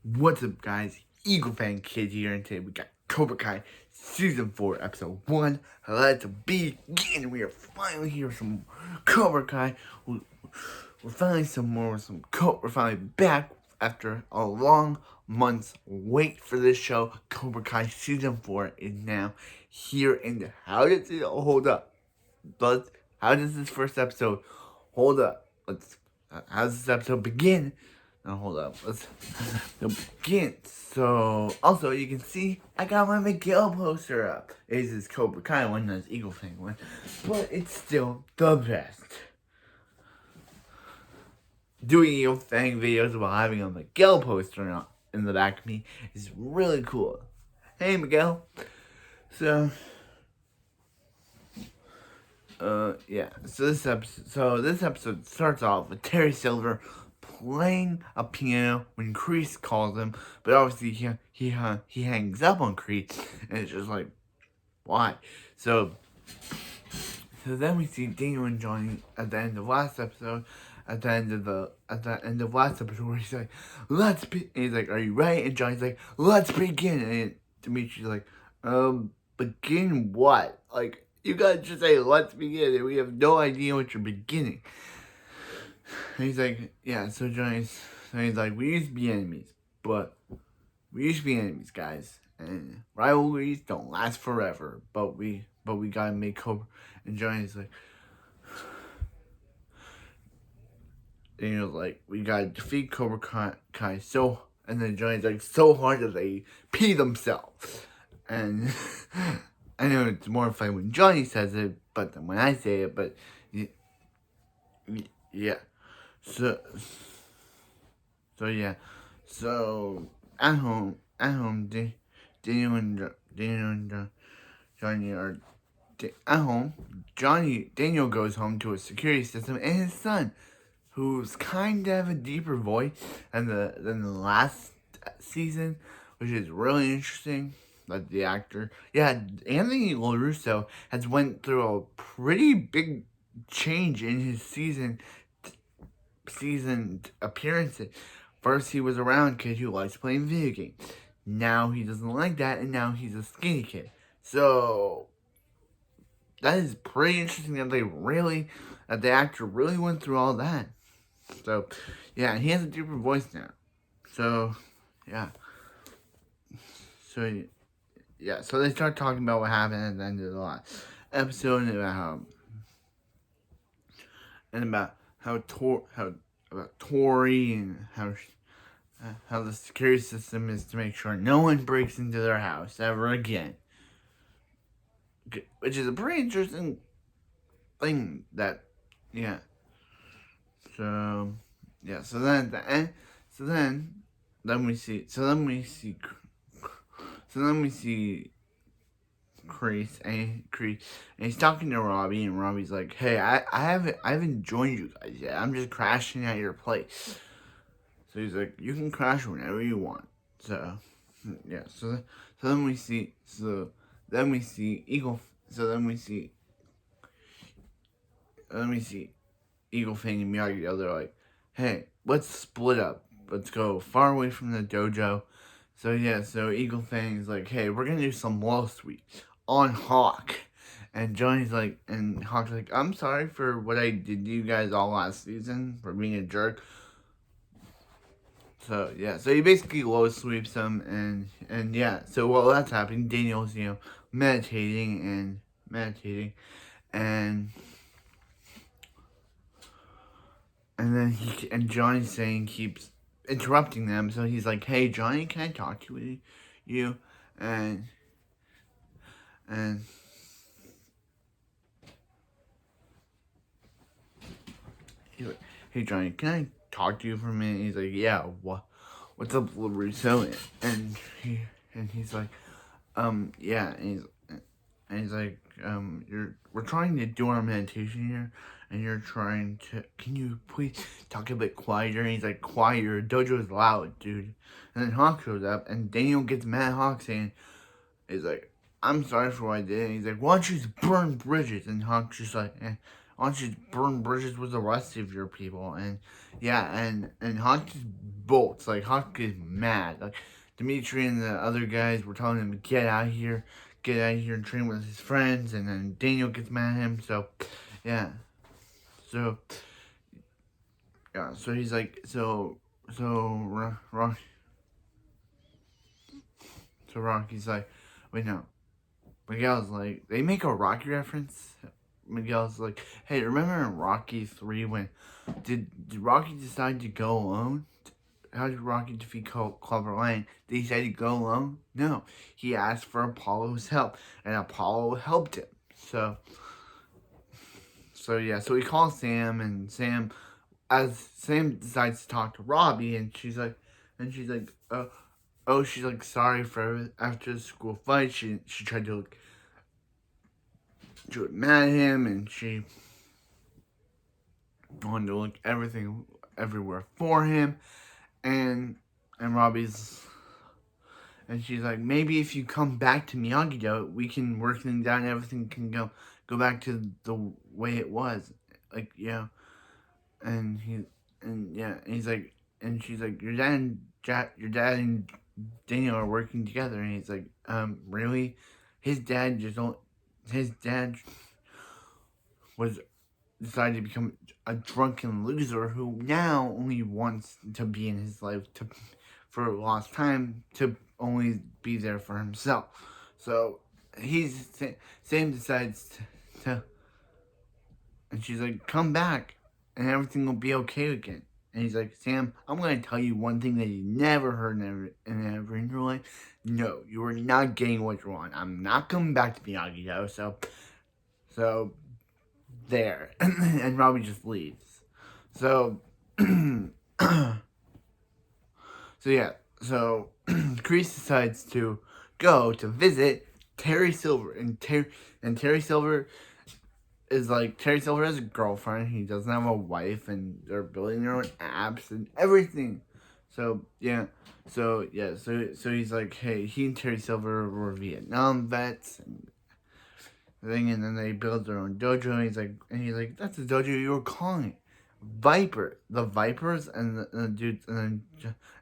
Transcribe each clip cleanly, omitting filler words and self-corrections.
What's up, guys? Eagle Fan Kid here, and today we got Cobra Kai Season 4, Episode 1. Let's begin. We are finally here with some Cobra Kai. We're finally we're finally back after a long month's wait for this show. Cobra Kai Season 4 is now here, and how does it hold up? How does this first episode hold up? How does this episode begin? Now hold up, let's begin. So, also you can see I got my Miguel poster up. It's this Cobra Kai one, that's Eagle Fang one, but it's still the best. Doing Eagle Fang videos while having a Miguel poster in the back of me is really cool. Hey Miguel. So this episode starts off with Terry Silver playing a piano when Kreese calls him, but obviously he hangs up on Kreese, and it's just like, why? So then we see Daniel and Johnny at the end of last episode. At the end of last episode, where he's like, and he's like, are you ready? And Johnny's like, let's begin. And Dimitri's like, begin what? Like, you gotta just say, let's begin, and we have no idea what you're beginning. And he's like, yeah, so he's like, we used to be enemies, guys, and rivalries don't last forever, but we gotta make Cobra. And Johnny's like, we gotta defeat Cobra Kai and then Johnny's like, so hard that they pee themselves. And I know it's more funny when Johnny says it, but then when I say it, but yeah. So at home, Daniel and Johnny are at home. Daniel goes home to a security system, and his son, who's kind of a deeper voice than the last season, which is really interesting. Like the actor, Anthony LaRusso has went through a pretty big change in his season appearances. First, he was a round kid who likes playing video games. Now he doesn't like that, and now he's a skinny kid. So that is pretty interesting that the actor really went through all that. So yeah, he has a deeper voice now. So yeah. So they start talking about what happened at the end of the last episode, and about how Tori and how the security system is to make sure no one breaks into their house ever again, which is a pretty interesting thing. So then at the end, then we see Kreese, and he's talking to Robbie, and Robbie's like, hey, I haven't joined you guys yet. I'm just crashing at your place. So he's like, you can crash whenever you want. So yeah, so then we see Eagle Fang and Miyagi. They're like, hey, let's split up. Let's go far away from the dojo. So Eagle Fang is like, hey, we're gonna do some wall sweeps on Hawk. And Johnny's like, and Hawk's like, I'm sorry for what I did to you guys all last season, for being a jerk. So he basically low sweeps them, and so while that's happening, Daniel's, meditating, and then Johnny's keeps interrupting them, so he's like, hey Johnny, can I talk to you? And he's like, hey Johnny, can I talk to you for a minute? He's like, yeah, what's up, LaRusso? And he's like, yeah, and he's like, we're trying to do our meditation here, and you're trying to, can you please talk a bit quieter? And he's like, quiet, your dojo's loud, dude. And then Hawk shows up, and Daniel gets mad at Hawk, saying, he's like, I'm sorry for what I did. And he's like, why don't you just burn bridges? And Hawk's just like, why don't you burn bridges with the rest of your people? And yeah, and Hawk just bolts. Like Hawk is mad. Like Dimitri and the other guys were telling him to get out of here, and train with his friends. And then Daniel gets mad at him. So yeah, so yeah, so he's like, Rocky's like, wait, no. Miguel's like, they make a Rocky reference. Miguel's like, hey, remember in Rocky 3 when did Rocky decide to go alone? How did Rocky defeat Clubber Lang? Did he decide to go alone? No. He asked for Apollo's help, and Apollo helped him. So yeah, so he calls Sam, and as Sam decides to talk to Robbie, and she's like, she's like sorry for after the school fight. She tried to get mad at him, and she wanted to look everywhere for him, and Robbie's, and she's like, maybe if you come back to Miyagi-Do, we can work things out, and everything can go back to the way it was, like and he's like, and she's like, your dad and Daniel are working together, and he's like, really? His dad was decided to become a drunken loser who now only wants to be in his life for a lost time to only be there for himself. So Sam decides to, and she's like, come back and everything will be okay again. And he's like, Sam, I'm going to tell you one thing that you never heard in your life. No, you are not getting what you want. I'm not coming back to Miyagi-Do. So there. And Robbie just leaves. So, so Kreese decides to go to visit Terry Silver. And Terry Silver has a girlfriend. He doesn't have a wife, and they're building their own apps and everything. So he's like, hey, he and Terry Silver were Vietnam vets and then they build their own dojo. And he's like, that's the dojo you were calling it, the Vipers, and the dudes, and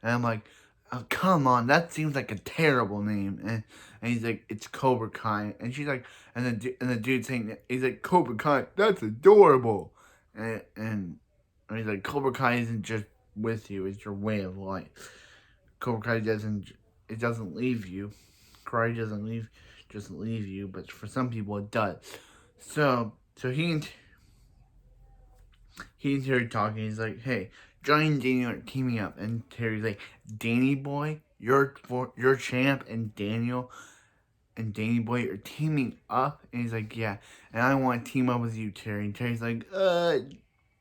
I'm like, oh, come on, that seems like a terrible name. And he's like, it's Cobra Kai, and she's like, and the dude saying, he's like, Cobra Kai, that's adorable, and he's like, Cobra Kai isn't just with you, it's your way of life. Cobra Kai doesn't leave you. Karate doesn't leave you, but for some people it does. So he and Terry talking. He's like, hey, Johnny and Daniel are teaming up, and Terry's like, Danny boy, you're champ, and Daniel and Danny boy are teaming up. And he's like, yeah, and I want to team up with you, Terry. And Terry's like,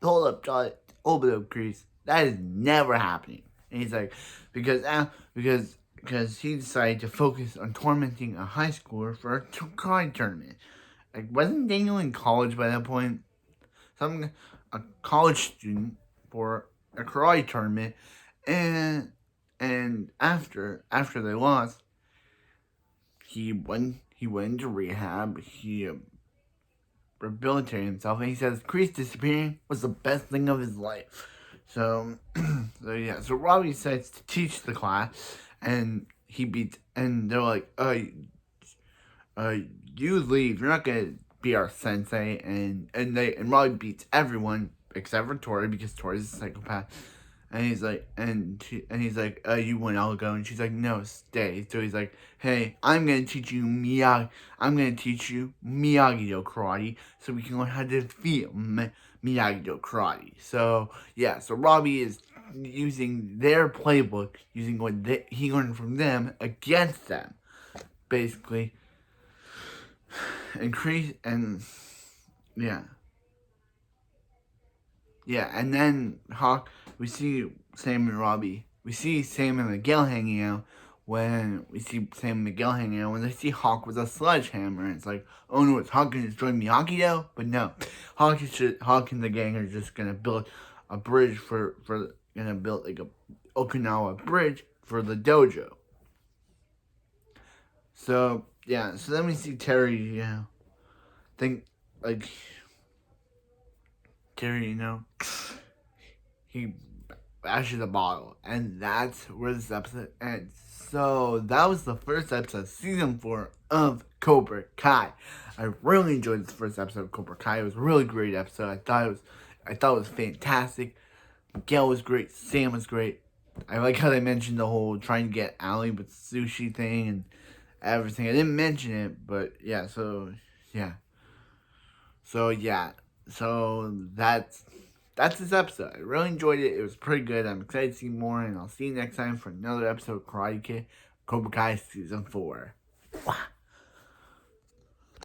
hold up, Johnny, hold up, Kreese. That is never happening. And he's like, because he decided to focus on tormenting a high schooler for a karate tournament. Like, wasn't Daniel in college by that point? A college student for a karate tournament, and after they lost, he went into rehab. He rehabilitated himself, and he says Kreese disappearing was the best thing of his life. So Robbie decides to teach the class, and they're like, you leave, you're not gonna be our sensei, and Robbie beats everyone except for Tori, because Tori's a psychopath. And he's like, you win, I'll go. And she's like, no, stay. So he's like, hey, I'm gonna teach you Miyagi-Do karate, so we can learn how to defeat Miyagi-Do karate. So Robbie is using their playbook, using what he learned from them against them, basically. Increase and and then we see Sam and Miguel hanging out. When they see Hawk with a sledgehammer, and it's like, oh no, it's Hawk gonna destroy Miyagi-Do? But no, Hawk and the gang are just gonna build a bridge like a Okinawa bridge for the dojo. So then we see Terry, think like Gary, he bashes a bottle, and that's where this episode ends. So that was the first episode of season 4 of Cobra Kai. I really enjoyed this first episode of Cobra Kai. It was a really great episode. I thought it was fantastic. Miguel was great. Sam was great. I like how they mentioned the whole trying to get Allie with sushi thing and everything. I didn't mention it, but yeah. So yeah. So that's this episode. I really enjoyed it. It was pretty good. I'm excited to see more, and I'll see you next time for another episode of Karate Kid Cobra Kai Season 4.